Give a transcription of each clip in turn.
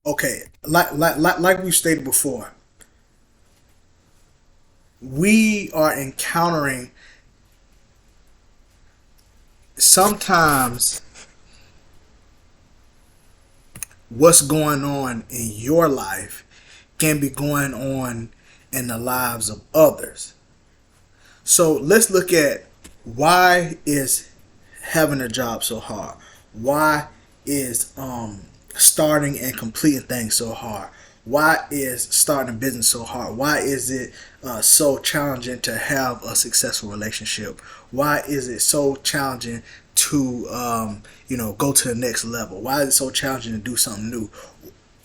Okay, like we stated before, we are encountering sometimes what's going on in your life can be going on in the lives of others. So let's look at, why is having a job so hard? Why is starting and completing things so hard? Why is starting a business so hard? Why is it so challenging to have a successful relationship? Why is it so challenging to go to the next level? Why is it so challenging to do something new?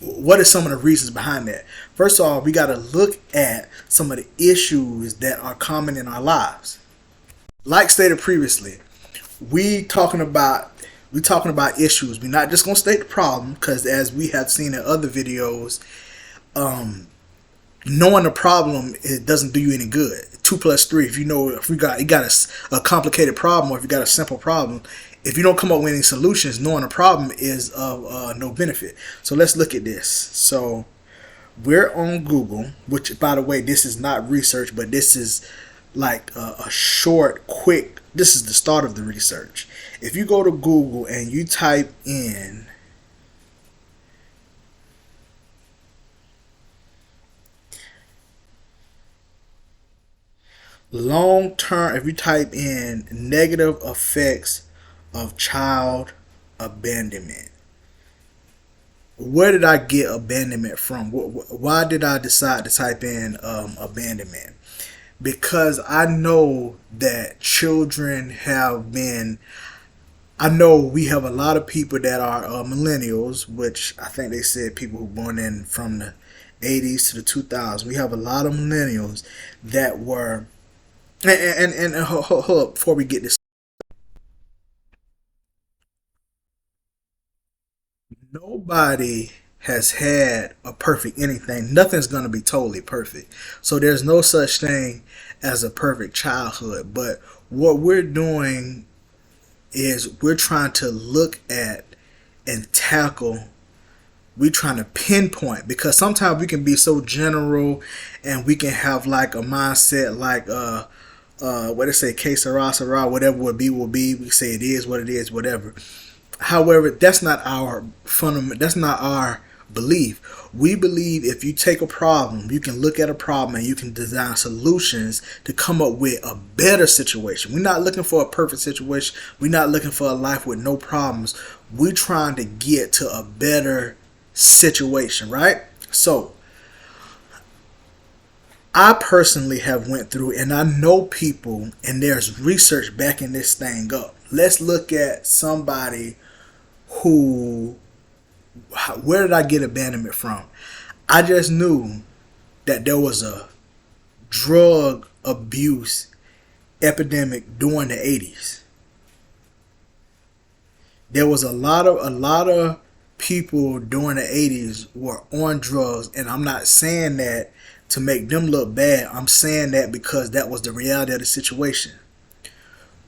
What are some of the reasons behind that? First of all, we got to look at some of the issues that are common in our lives. Like stated previously, we talking about issues. We're not just gonna state the problem, because as we have seen in other videos, knowing the problem, it doesn't do you any good. 2 plus 3. If you got a complicated problem, or if you got a simple problem, if you don't come up with any solutions, knowing the problem is of no benefit. So let's look at this. So we're on Google, which, by the way, this is not research, but this is like a short, quick. This is the start of the research. If you go to Google and you type in long term, if you type in negative effects of child abandonment, where did I get abandonment from? Why did I decide to type in abandonment? Because I know that children have been. I know we have a lot of people that are millennials, which I think they said people who born in from the 80s to the 2000s. We have a lot of millennials that were. And hold up, before we get this, nobody has had a perfect anything. Nothing's going to be totally perfect. So there's no such thing as a perfect childhood. But what we're doing is we're trying to look at and tackle, we trying to pinpoint, because sometimes we can be so general, and we can have like a mindset like what they say, que sera, sera, whatever will be. We say it is what it is, whatever. However, that's not our fundament. That's not our belief. We believe if you take a problem, you can look at a problem and you can design solutions to come up with a better situation. We're not looking for a perfect situation. We're not looking for a life with no problems. We're trying to get to a better situation, right? So I personally have went through, and I know people, and there's research backing this thing up. Let's look at somebody who, where did I get abandonment from? I just knew that there was a drug abuse epidemic during the 80s. There was a lot of people during the 80s were on drugs, and I'm not saying that to make them look bad. I'm saying that because that was the reality of the situation.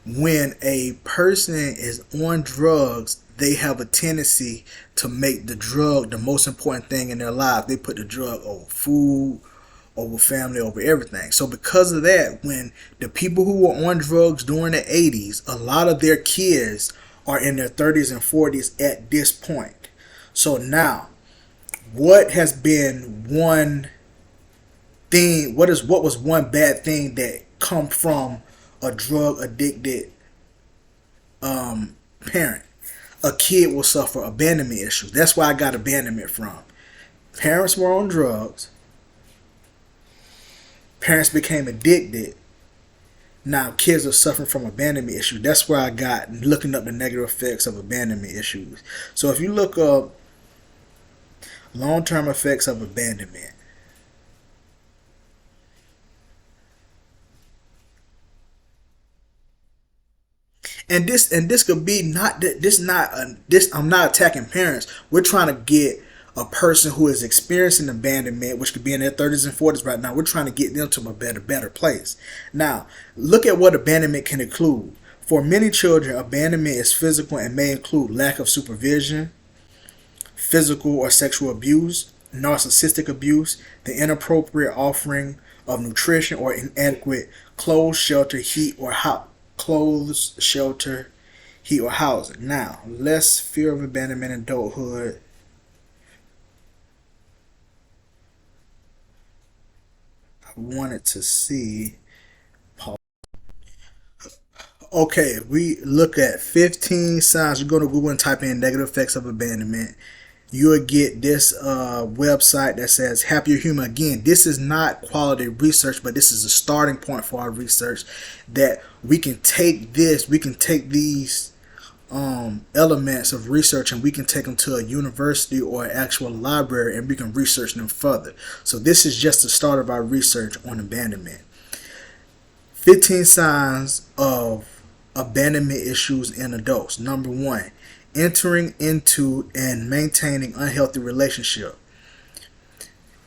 When a person is on drugs, they have a tendency to make the drug the most important thing in their life. They put the drug over food, over family, over everything. So because of that, when the people who were on drugs during the 80s, a lot of their kids are in their 30s and 40s at this point. So now, what has been one thing, what was one bad thing that come from a drug addicted parent? A kid will suffer abandonment issues. That's where I got abandonment from. Parents were on drugs. Parents became addicted. Now kids are suffering from abandonment issues. That's where I got looking up the negative effects of abandonment issues. So if you look up long-term effects of abandonment, and this could be not this not this. I'm not attacking parents. We're trying to get a person who is experiencing abandonment, which could be in their 30s and 40s right now. We're trying to get them to a better place. Now, look at what abandonment can include. For many children, abandonment is physical and may include lack of supervision, physical or sexual abuse, narcissistic abuse, the inappropriate offering of nutrition or inadequate clothes, shelter, heat, or clothes, shelter, heat, or housing. Now, less fear of abandonment in adulthood. I wanted to see. Okay, we look at 15 signs. You're going to Google and type in negative effects of abandonment. You'll get this website that says Happier Human. Again, this is not quality research, but this is a starting point for our research, that we can take these elements of research, and we can take them to a university or an actual library, and we can research them further. So this is just the start of our research on abandonment. 15 signs of abandonment issues in adults. Number 1, entering into and maintaining unhealthy relationship.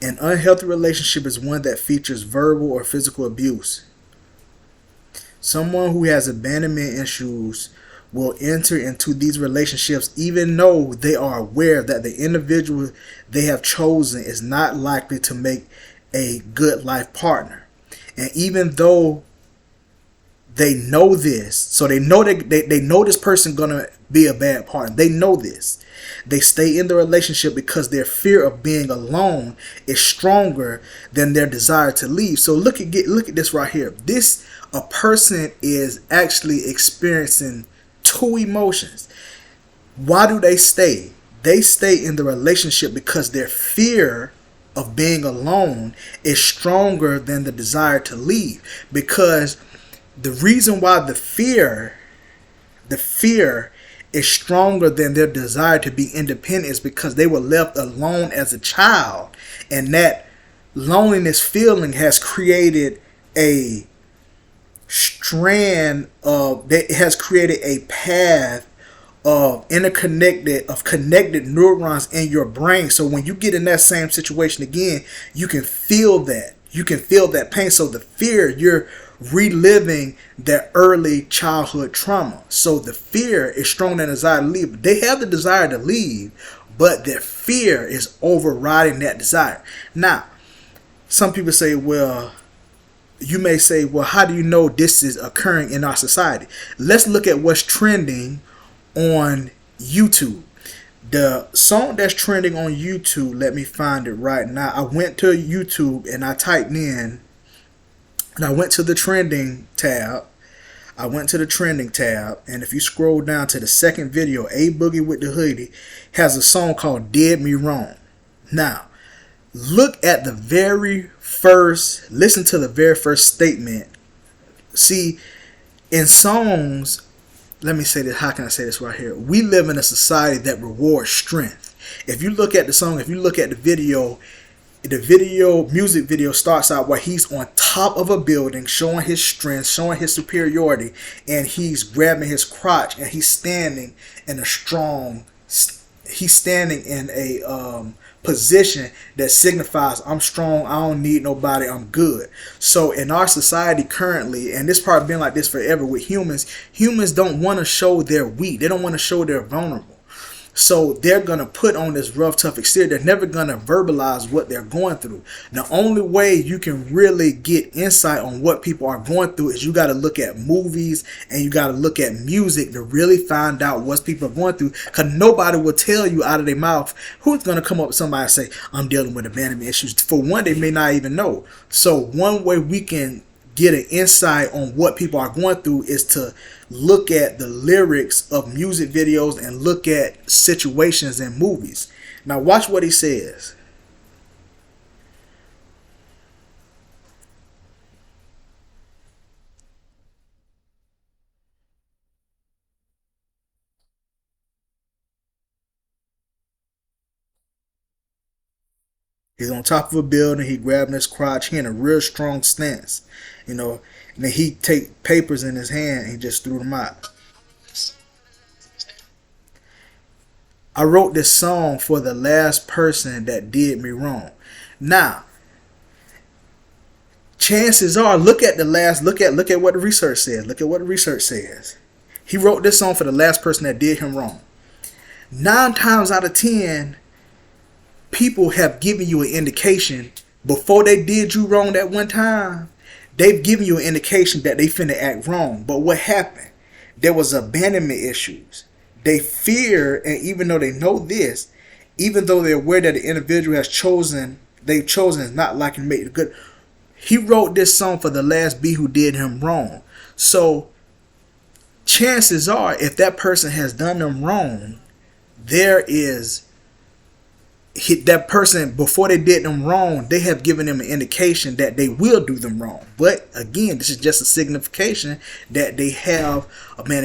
An unhealthy relationship is one that features verbal or physical abuse. Someone who has abandonment issues will enter into these relationships even though they are aware that the individual they have chosen is not likely to make a good life partner. And even though they know this, so they know they know this person gonna be a bad partner. They know this. They stay in the relationship because their fear of being alone is stronger than their desire to leave. So look at this right here. A person is actually experiencing two emotions. Why do they stay? They stay in the relationship because their fear of being alone is stronger than the desire to leave. Because the reason why the fear is stronger than their desire to be independent is because they were left alone as a child, and that loneliness feeling has created a path of connected neurons in your brain. So when you get in that same situation again, you can feel that pain. So the fear, you're reliving that early childhood trauma. So the fear is stronger than the desire to leave. They have the desire to leave, but their fear is overriding that desire. Now, some people say, well, you may say, well, how do you know this is occurring in our society? Let's look at what's trending on YouTube. The song that's trending on YouTube, let me find it right now. I went to YouTube and I typed in, and I went to the trending tab. And if you scroll down to the second video, A Boogie with the Hoodie has a song called Did Me Wrong. Now, listen to the very first statement. See, in songs, let me say this, how can I say this right here? We live in a society that rewards strength. If you look at the song, if you look at the music video starts out where he's on top of a building, showing his strength, showing his superiority, and he's grabbing his crotch, and he's standing in a position that signifies, I'm strong, I don't need nobody, I'm good. So in our society currently, and this probably been like this forever with humans don't want to show they're weak. They don't want to show they're vulnerable. So they're going to put on this rough, tough exterior. They're never going to verbalize what they're going through. The only way you can really get insight on what people are going through is you got to look at movies and you got to look at music to really find out what people are going through. Because nobody will tell you out of their mouth. Who's going to come up with somebody and say, I'm dealing with abandonment issues? For one, they may not even know. So one way we can get an insight on what people are going through is to look at the lyrics of music videos and look at situations in movies. Now watch what he says. He's on top of a building, he grabbing his crotch, he in a real strong stance, and then he take papers in his hand and he just threw them out. I wrote this song for the last person that did me wrong. Now, chances are, look at what the research says. Look at what the research says. He wrote this song for the last person that did him wrong. 9 times out of 10, people have given you an indication before they did you wrong that one time. They've given you an indication that they finna act wrong. But what happened? There was abandonment issues. They fear, and even though they know this, even though they're aware that the individual they've chosen is not liking to make the good. He wrote this song for the last B who did him wrong. So chances are, if that person has done them wrong, there is that person, before they did them wrong, they have given them an indication that they will do them wrong. But again, this is just a signification that they have a man